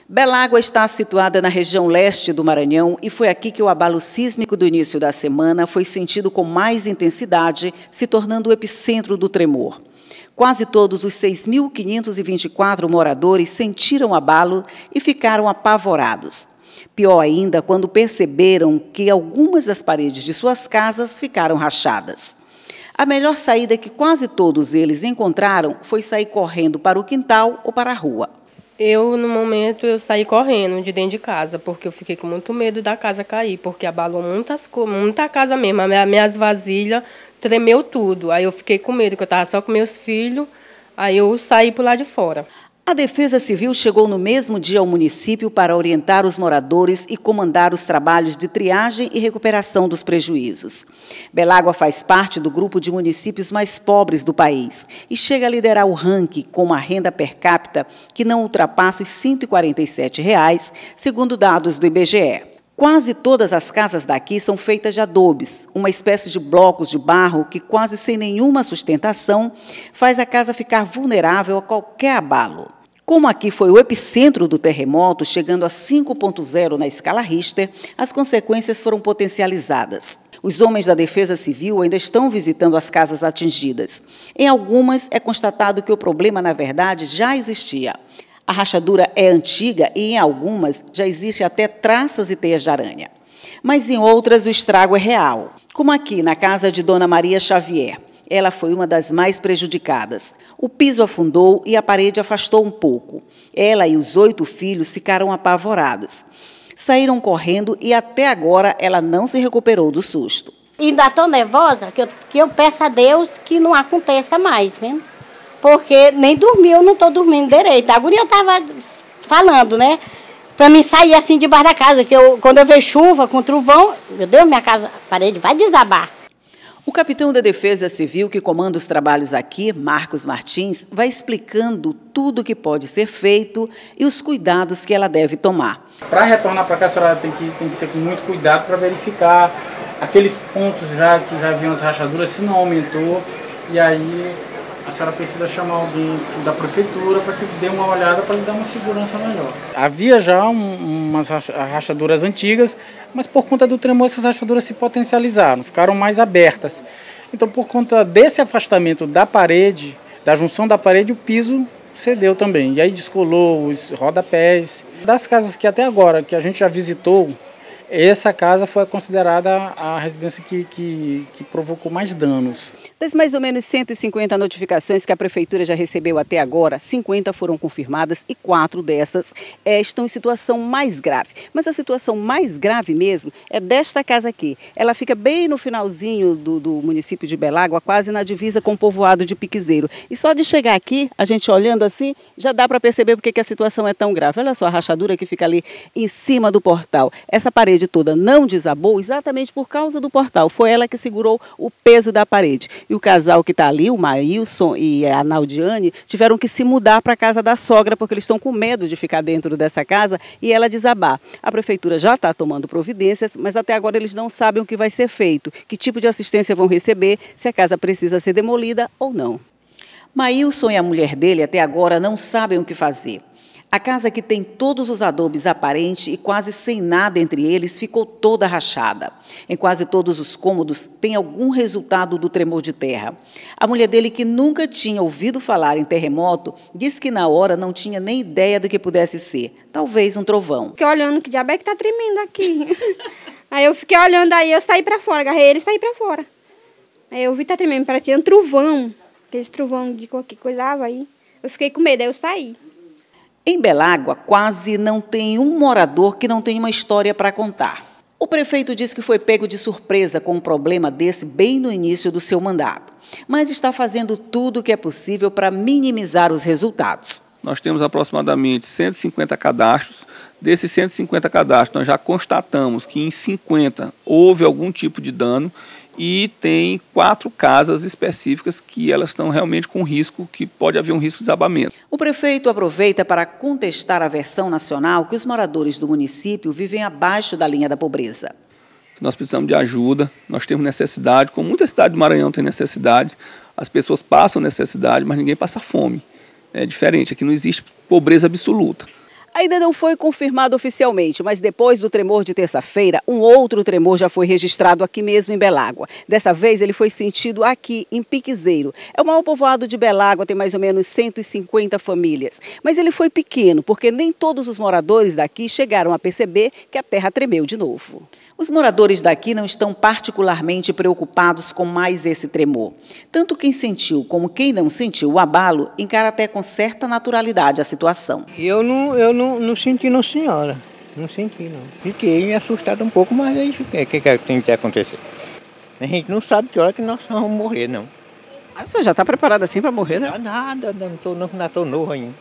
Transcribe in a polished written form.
Belágua está situada na região leste do Maranhão e foi aqui que o abalo sísmico do início da semana foi sentido com mais intensidade, se tornando o epicentro do tremor. Quase todos os 6.524 moradores sentiram o abalo e ficaram apavorados. Pior ainda, quando perceberam que algumas das paredes de suas casas ficaram rachadas. A melhor saída que quase todos eles encontraram foi sair correndo para o quintal ou para a rua. No momento, eu saí correndo de dentro de casa, porque eu fiquei com muito medo da casa cair, porque abalou muita casa mesmo. Minhas vasilhas tremeu tudo. Aí eu fiquei com medo, que eu estava só com meus filhos, aí eu saí por lá de fora. A Defesa Civil chegou no mesmo dia ao município para orientar os moradores e comandar os trabalhos de triagem e recuperação dos prejuízos. Belágua faz parte do grupo de municípios mais pobres do país e chega a liderar o ranking com uma renda per capita que não ultrapassa os R$ 147, segundo dados do IBGE. Quase todas as casas daqui são feitas de adobes, uma espécie de blocos de barro que, quase sem nenhuma sustentação, faz a casa ficar vulnerável a qualquer abalo. Como aqui foi o epicentro do terremoto, chegando a 5,0 na escala Richter, as consequências foram potencializadas. Os homens da Defesa Civil ainda estão visitando as casas atingidas. Em algumas, é constatado que o problema, na verdade, já existia. A rachadura é antiga e, em algumas, já existe até traças e teias de aranha. Mas, em outras, o estrago é real, como aqui, na casa de Dona Maria Xavier. Ela foi uma das mais prejudicadas. O piso afundou e a parede afastou um pouco. Ela e os 8 filhos ficaram apavorados. Saíram correndo e, até agora, ela não se recuperou do susto. Ainda estou nervosa, que eu peço a Deus que não aconteça mais, viu? Porque nem dormi, eu não estou dormindo direito. A guria eu estava falando, né? Para mim sair assim debaixo da casa, que quando eu vejo chuva com trovão, meu Deus, minha casa, a parede vai desabar. O capitão da Defesa Civil, que comanda os trabalhos aqui, Marcos Martins, vai explicando tudo o que pode ser feito e os cuidados que ela deve tomar. Para retornar para cá, a senhora tem que ser com muito cuidado para verificar aqueles pontos que já haviam as rachaduras, se não aumentou, e aí a senhora precisa chamar alguém da prefeitura para que dê uma olhada para lhe dar uma segurança melhor. Havia já umas rachaduras antigas, mas por conta do tremor essas rachaduras se potencializaram, ficaram mais abertas. Então, por conta desse afastamento da parede, da junção da parede, o piso cedeu também. E aí descolou os rodapés. Das casas que até agora, que a gente já visitou, essa casa foi considerada a residência que provocou mais danos. Das mais ou menos 150 notificações que a Prefeitura já recebeu até agora, 50 foram confirmadas e 4 dessas estão em situação mais grave. Mas a situação mais grave mesmo é desta casa aqui. Ela fica bem no finalzinho do município de Belágua, quase na divisa com o povoado de Piquezeiro. E só de chegar aqui, a gente olhando assim, já dá para perceber porque que a situação é tão grave. Olha só a rachadura que fica ali em cima do portal. Essa parede toda não desabou exatamente por causa do portal. Foi ela que segurou o peso da parede. E o casal que está ali, o Maílson e a Naldiane, tiveram que se mudar para a casa da sogra, porque eles estão com medo de ficar dentro dessa casa e ela desabar. A Prefeitura já está tomando providências, mas até agora eles não sabem o que vai ser feito, que tipo de assistência vão receber, se a casa precisa ser demolida ou não. Maílson e a mulher dele até agora não sabem o que fazer. A casa, que tem todos os adobes aparentes e quase sem nada entre eles, ficou toda rachada. Em quase todos os cômodos tem algum resultado do tremor de terra. A mulher dele, que nunca tinha ouvido falar em terremoto, disse que na hora não tinha nem ideia do que pudesse ser. Talvez um trovão. Fiquei olhando que diabo é que está tremendo aqui. Aí eu fiquei olhando, aí eu saí para fora, agarrei ele e saí para fora. Aí eu vi que está tremendo, parecia um trovão. Aqueles trovão de qualquer coisa aí. Eu fiquei com medo, aí eu saí. Em Belágua, quase não tem um morador que não tenha uma história para contar. O prefeito diz que foi pego de surpresa com um problema desse bem no início do seu mandato, mas está fazendo tudo o que é possível para minimizar os resultados. Nós temos aproximadamente 150 cadastros. Desses 150 cadastros, nós já constatamos que em 50 houve algum tipo de dano e tem 4 casas específicas que elas estão realmente com risco, que pode haver um risco de desabamento. O prefeito aproveita para contestar a versão nacional que os moradores do município vivem abaixo da linha da pobreza. Nós precisamos de ajuda, nós temos necessidade, como muita cidade do Maranhão tem necessidade, as pessoas passam necessidade, mas ninguém passa fome. É diferente, aqui não existe pobreza absoluta. Ainda não foi confirmado oficialmente, mas depois do tremor de terça-feira, um outro tremor já foi registrado aqui mesmo em Belágua. Dessa vez ele foi sentido aqui em Piquezeiro. É o maior povoado de Belágua, tem mais ou menos 150 famílias. Mas ele foi pequeno, porque nem todos os moradores daqui chegaram a perceber que a terra tremeu de novo. Os moradores daqui não estão particularmente preocupados com mais esse tremor. Tanto quem sentiu como quem não sentiu o abalo encara até com certa naturalidade a situação. Eu não senti não, senhora. Não senti não. Fiquei assustado um pouco, mas é isso que tem que acontecer. A gente não sabe que hora que nós vamos morrer, não. Ah, você já está preparado assim para morrer, né? Nada, não estou novo ainda.